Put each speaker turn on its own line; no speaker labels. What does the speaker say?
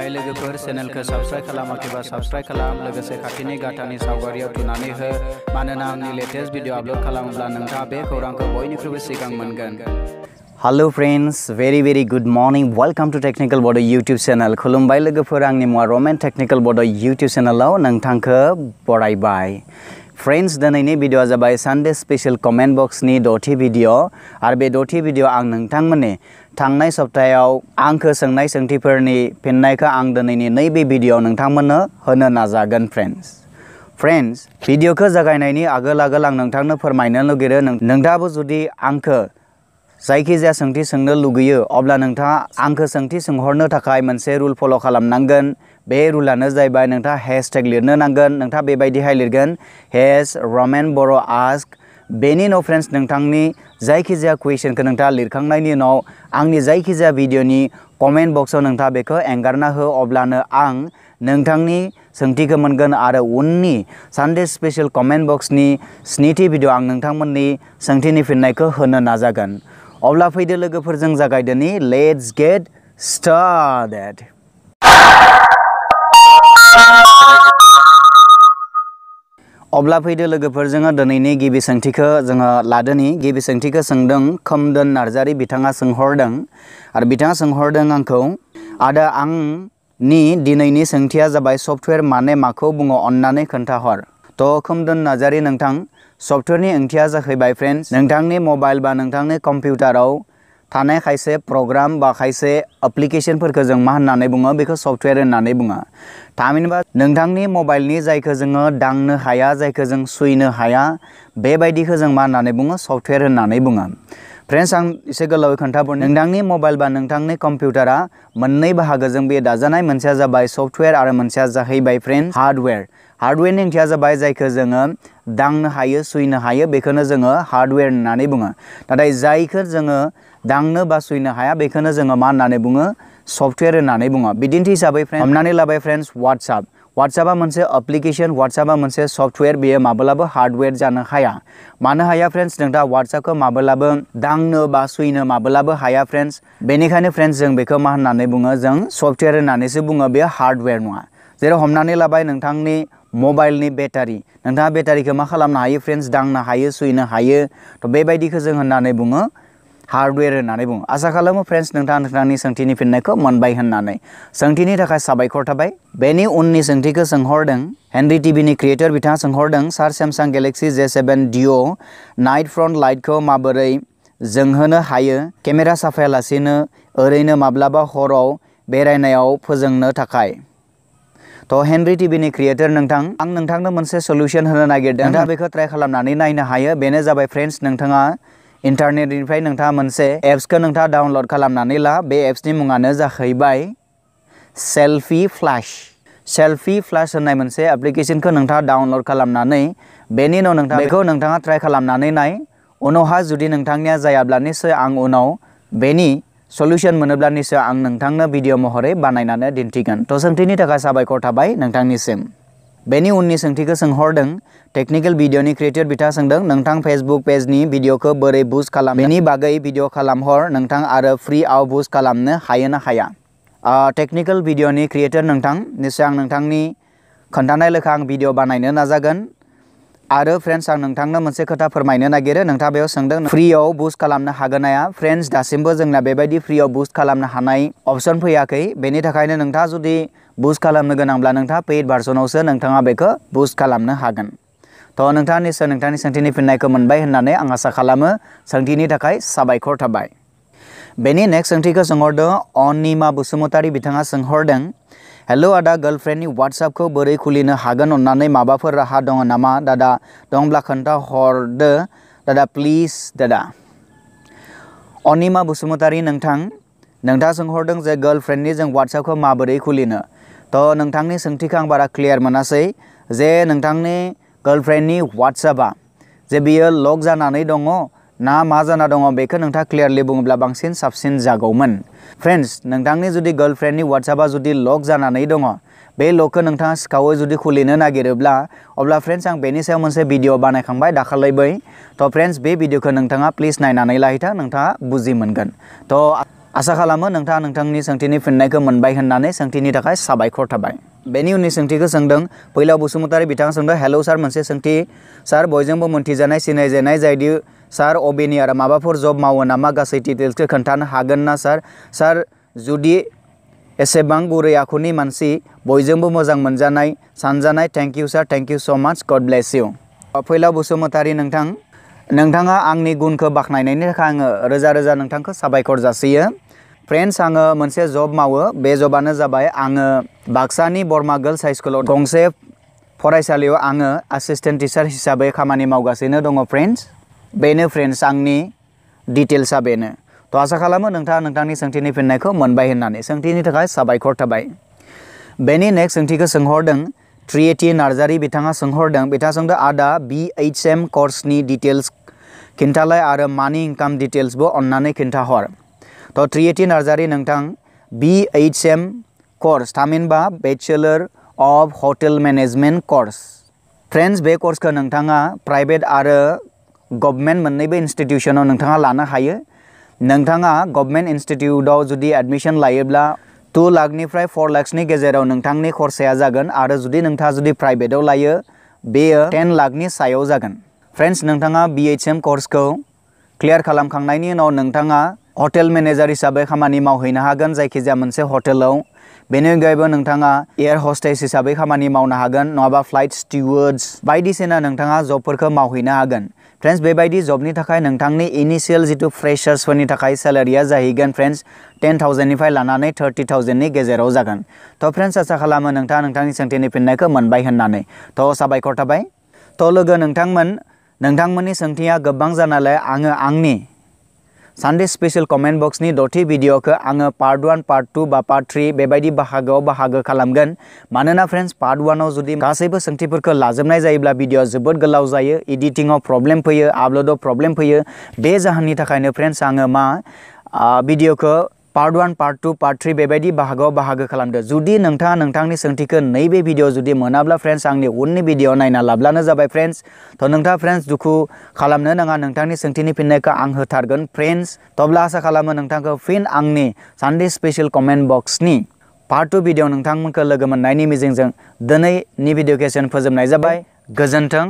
हाय लोगोफोर चेनेलखौ subscribe खालामाखैबा subscribe खालाम लोगोसे खाथिनि गाथानि सावगारियाव थुनानै हो मानोना आंनि लेटेस्ट भिडिअ आपलोड खालामोब्ला नोंथाङा बे खौरांखौ बयनिख्रुइबो सिगां मोनगोन। Hello friends, very good morning. Welcome to technical Bodo' YouTube channel. खुलुमबाय लोगोफोर, आंनि मुङा रमेन टेक्निकल बड' यूट्यूब चैनलाव नोंथांखौ बरायबाय। फ्रेंड्स, दिनैनि भिडिअआ जाबाय सानडे स्पेशल कमेन्ट बक्सनि द'थि भिडिअ आरो बे द'थि भिडिअ आं नोंथांमोननि थांनाय सप्तायाव आंखौ सोंनाय सोंथिफोरनि फिननायखौ आं दिनैनि नैबे भिडिअआव नोंथांमोननो होनो नाजागोन। फ्रेंड्स, भिडिअखौ जागायनायनि आगोल आं नोंथांनो फोरमायनो लुगैयो नोंथाङाबो जुदि आंखौ जायखिजाया सोंथि सोंनो लुगैयो अब्ला नोंथाङा आंखौ सोंथि सोंहरनो थाखाय मोनसे रुल फल' खालामनांगोन। बे रुलानो जाहैबाय नोंथाङा हेशटेग लिरनो नांगोन। नोंथाङा बेबायदिहाय लिरगोन #रमेन बर' आस्क। बेनि उनाव फ्रेंड्स, नोंथांनि जायखिजाया कुइसनखौ नोंथाङा लिरखांनायनि उनाव आंनि जायखिजाया भिडिअनि कमेन्ट बक्सआव नोंथाङा बेखौ एंगारना हो, अब्लानो आं नोंथांनि सोंथिखौ मोनगोन आरो उननि सानडे स्पेशल कमेन्ट बक्सनि 7थि भिडिअ आं नोंथांमोननि सोंथिनि फिननायखौ होनो नाजागोन। अब्ला फैदो लोगोफोरजों जागायदोनि। Let's get started. अब्ला फैदो लोगोफोर, जोङो दिनैनि गिबि सोंथिखौ जोङो लादोनि। गिबि सोंथिखौ सोंदों खोमदोन नार्जारि बिथाङा सोंहरदों आरो बिथाङा सोंहरदों आंखौ, आदा आंनि दिनैनि सोंथिया जाबाय सफ्टवेयर माने माखौ बुङो अन्नानै खोन्थाहर। थ' खोमदोन नार्जारि नोंथां, सफ्टवेयरनि ओंथिया जाहैबाय फ्रेंड्स नोंथांनि मबाइल बा नोंथांनि कम्पिउटाराव थानाय खायसे प्रग्राम बा खायसे एप्लिकेशनफोरखौ जों मा होननानै बुङो, बेखौ सफ्टवेयर होननानै बुङो। थामहिनबा नोंथांनि मबाइलनि जायखौ जोङो दांनो हाया, जायखौ जों सुइनो हाया, बेबायदिखौ जों मा होननानै बुङो, सफ्टवेयर होननानै बुङो। फ्रेंड्स, आं एसे गोलावै खोन्थाबावनि। नोंथांनि मबाइल बा नोंथांनि कम्पिउटारा मोननै बाहागोजों बे दाजानाय। मोनसेया जाबाय सफ्टवेयर आरो मोनसेया जाहैबाय फ्रेंड्स हार्डवेयर। हार्डवेयरनि ओंथिया जाबाय जायखौ जोङो दांनो हायो, सुइनो हायो, बेखौनो जोङो हार्डवेयर होननानै बुङो। नाथाय जायखौ जोङो दांनो बा सुइनो हाया बेखौनो जोङो मा होननानै बुङो, सफ्टवेयर होननानै बुङो। बिदिन्थि हिसाबै फ्रेंड्स हमनानै लाबाय फ्रेंड्स वाट्सएपआ मोनसे एप्लिकेशन, वाट्सएपआ मोनसे सफ्टवेयर, बेयो माब्लाबा हार्डवेयर जानो हाया। मानो हाया फ्रेंड्स? नोंथाङा वाट्सएपखौ माब्लाबा दांनो बा सुइनो माब्लाबा हाया फ्रेंड्स। बेनिखायनो फ्रेंड्स जों बेखौ मा होननानै बुङो, जों सफ्टवेयर होननानैसो बुङो, बेयो हार्डवेयर नङा। जेराव हमनानै लाबाय नोंथांनि मबाइलनि बेटारि, नोंथाङा बेटारिखौ मा खालामनो हायो फ्रेंड्स, दांनो हायो, सुइनो हायो। थ' बेबायदिखौ जों होननानै बुङो हार्डवेयर होननानै बुङो। आसा खालामो फ्रेंड्स नोंथाङा नोंथांनि सोंथिनि फिननायखौ मोनबाय होननानै। सोंथिनि थाखाय साबायखर थाबाय। बेनि उननि सोंथिखौ सोंहरदों हेनरी टिभिनि क्रिएटर बिथाङा सोंहरदों, सार Samsung galaxy J7 dear night front लाइटखौ माबोरै जोंहोनो हायो केमेरा साफायालासिनो ओरैनो माब्लाबा हराव बेरायनायाव फोजोंनो थाखाय। थ' हेनरी टिभिनि क्रिएटर नोंथां, आं नोंथांनो मोनसे सल्युसन होनो नागिरदों। नोंथाङा बेखौ ट्राइ खालामनानै नायनो हायो। बेनो जाबाय फ्रेंड्स, नोंथाङा इन्टारनेटनिफ्राय नोंथाङा मोनसे एप्सखौ नोंथाङा डाउनलड खालामनानै ला। बे एप्सनि मुङानो जाहैबाय सेल्फि फ्लाश होननाय मोनसे एप्लिकेशनखौ नोंथाङा डाउनलड खालामनानै बेनि उनाव नोंथाङा ट्राइ खालामनानै नाय। उनावहा जुदि नोंथांनिया जायाब्ला निस्सय आं उनाव बेनि सल्युसन मोनोब्ला निस्सय आं नोंथांनो भिडिअ महरै बानायनानै दिन्थिगोन। थ' सोंथिनि थाखाय साबायखर थाबाय नोंथांनिसिम। बेनि उननि सोंथिखौ सोंहरदों टेक्निकल भिडिअनि क्रिएटर बिथाङा सोंदों, नोंथां फेसबुक पेजनि भिडिअखौ बोरै बुस्ट खालाम, बेनि बागै भिडिअ खालामहर नोंथां आरो फ्रिआव बुस्ट खालामनो हायो ना हाया। टेक्निकल भिडिअनि क्रिएटर नोंथां, निस्सय आं नोंथांनि खोन्थानाय लेखा आं भिडिअ बानायनो नाजागोन। आरो फ्रेंड्स आं नोंथांनो मोनसे खोथा फोरमायनो नागिरो। नोंथाङा बेयाव सोंदों फ्रियाव बुस्ट खालामनो हागोन हाया। फ्रेंड्स दासिमबो जोंना बेबायदि फ्रियाव बुस्ट खालामनो हानाय अपसन फैयाखै। बेनि थाखायनो नोंथाङा जुदि बुस्ट खालामनो गोनांब्ला नोंथाङा पेइड भार्सनावसो नोंथाङा बेखौ बुस्ट खालामनो हागोन। थ' नोंथाङा निस्सय नोंथांनि सोंथिनि फिननायखौ मोनबाय होननानै आं आसा खालामो। सोंथिनि थाखाय साबायखर थाबाय। बेनि नेक्स्ट सोंथिखौ सोंहरदों अनिमा बसुमतारी बिथाङा सोंहरदों, हेल' आदा, गार्लफ्रेन्डनि वाट्सएपखौ बोरै खुलिनो हागोन अन्नानै माबाफोर राहा दङ नामा दादा? दंब्ला खोन्थाहरदो दादा प्लिज दादा। अनिमा बसुमतारी नोंथाङा सोंहरदों जे गार्लफ्रेन्डनि जों वाट्सएपखौ माबोरै खुलिनो। थ' नोंथांनि सोंथिखौ आं बारा क्लियार मोनासै जे नोंथांनि गार्लफ्रेन्डनि वाट्सएपआ जे बियो लक जानानै दङ ना मा जाना दङ, बेखौ नोंथाङा क्लियारलि बुङोब्ला बांसिन साबसिन जागौमोन। फ्रेंड्स, नोंथांनि जुदि गार्लफ्रेन्डनि वाट्सएपआ जुदि लक जानानै दङ, बे लकखौ नोंथाङा सिखावै जुदि खुलिनो नागिरोब्ला अब्ला फ्रेंड्स आं बेनि सायाव मोनसे भिडिअ बानायखांबाय दाखालैबै। थ' फ्रेंड्स बे भिडिअखौ नोंथाङा प्लिज नायनानै लाहैथां, नोंथाङा बुजि मोनगोन। थ' आसा खालामो नोंथाङा नोंथांनि सोंथिनि फिननायखौ मोनबाय होननानै सोंथिनि थाखाय साबायखर थाबाय। बेनि उननि सोंथिखौ सोंदों फैलाव बसुमतारी बिथाङा सोंदों हेलौ सार मोनसे सोंथि सार बयजोंबो मोनथिजानाय सिनायजानाय जायदि सार अबेनि आरो माबाफोर जब मावो नामा गासै डिटेल्सखौ खोन्थानो हागोन ना सार? सार जुदि एसेबां गुरै आखुनि मानसि बयजोंबो मोजां मोनजानाय सानजानाय थेंक इउ सार थेंक इउ स' माच गड ब्लेस इउ। फैलाव बसुमतारी नोंथाङा आंनि गुनखौ बाख्नायनायनि थाखाय आङो रोजा रोजा नोंथांखौ साबायखर जासियो। फ्रेन्ड्स आङो मोनसे जब मावो बे जबानो जाबाय आङो बाक्सानि बरमा गर्ल्स हाइ स्कुलाव गंसे फरायसालियाव आङो एसिस्टेन्ट टिचार हिसाबै खामानि मावगासिनो दङ फ्रेन्ड्स। बेनो फ्रेन्ड्स आंनि डिटेल्सआ बेनो। थ' आसा खालामो नोंथाङा नोंथांनि सोंथिनि फिननायखौ मोनबाय होननानै सोंथिनि थाखाय साबायखर थाबाय। बेनि नेक्स्ट सोंथिखौ सोंहरदों ट्रिएटि नार्जारी बिथाङा सोंहरदों बिथाङा सोंदों आदा BHM कर्सनि डिटेल्स खिन्थालाय आरो मानि इनकाम डिटेल्सबो अन्नानै खिन्थाहर। थ' ट्रिएटि नार्जारी नोंथां BHM कर्स थामहिनबा bachelor of hotel management course. Friends बे कर्सखौ नोंथाङा प्राइभेट आरो गभर्नमेन्ट मोन्नैबो इनस्टिट्यूशनाव नोंथाङा लानो हायो। नोंथाङा गभर्नमेन्ट इनस्टिट्यूटआव जुदि एडमिशन लायोब्ला 2 लाखनिफ्राय 4 लाखनि गेजेराव नोंथांनि खरसाया जागोन आरो जुदि नोंथाङा जुदि प्राइभेटआव लायो बेयो 10 लाखनि सायाव जागोन। फ्रेन्ड्स नोंथाङा BHM कर्सखौ क्लियार खालामखांनायनि उनाव नोंथाङा हटेल मेनेजार हिसाबै खामानि मावहैनो हागोन जायखिजाया मोनसे हटेलाव। बेनि अनगायैबो नोंथाङा एयार हस्टेस हिसाबै खामानि मावनो हागोन नङाबा फ्लाइट स्टिवर्ड्स बायदिसिना नोंथाङा जबफोरखौ मावहैनो हागोन। फ्रेन्ड्स बेबायदि जबनि थाखाय नोंथांनि इनिशियेल जितु फ्रेशार्सफोरनि थाखाय सेलारिया जाहैगोन फ्रेन्ड्स 10,000निफ्राय लानानै 30,000नि गेजेराव जागोन। थ' फ्रेन्ड्स आसा खालामो नोंथाङा नोंथांनि सोंथिनि फिननायखौ मोनबाय होननानै। थ' साबायखर थाबाय। थ' लोगो नोंथांमोननि सोंथिया गोबां जानायलाय आङो आंनि सानडे स्पेशल कमेन्ट बक्सनि 6थि भिडिअखौ आङो पार्ट 1 पार्ट 2 बा पार्ट 3 बेबायदि बाहागोआव बाहागो खालामगोन। मानोना फ्रेन्ड्स पार्ट 1आव जुदि गासैबो सोंथिफोरखौ लाजोबनाय जायोब्ला भिडिअआ जोबोद गोलाव जायो एडिटिंआव प्रब्लेम फैयो आपल'डआव प्रब्लेम फैयो। बे जाहोननि थाखायनो फ्रेन्ड्स आङो भिडिअखौ पार्ट 1 पार्ट 2 पार्ट 3 बेबायदि बाहागोआव बाहागो खालामदो। जुदि नोंथाङा नोंथांनि सोंथिखौ नैबे भिडिअ जुदि मोनाब्ला फ्रेन्ड्स आंनि उननि भिडिअ नायना लाब्लानो जाबाय फ्रेन्ड्स। थ' नोंथाङा फ्रेन्ड्स दुखु खालामनो नाङा नोंथांनि सोंथिनि फिननायखौ आं होथारगोन फ्रेन्ड्स। थ'ब्ला आसा खालामो नोंथांखौ फिन आंनि सानडे स्पेशल कमेन्ट बक्सनि पार्ट 2 भिडिअ नोंथांमोनखौ लोगो मोननायनि मिजिंजों दिनैनि भिडिअ केसन फोजोबनाय जाबाय। गोजोन्थों।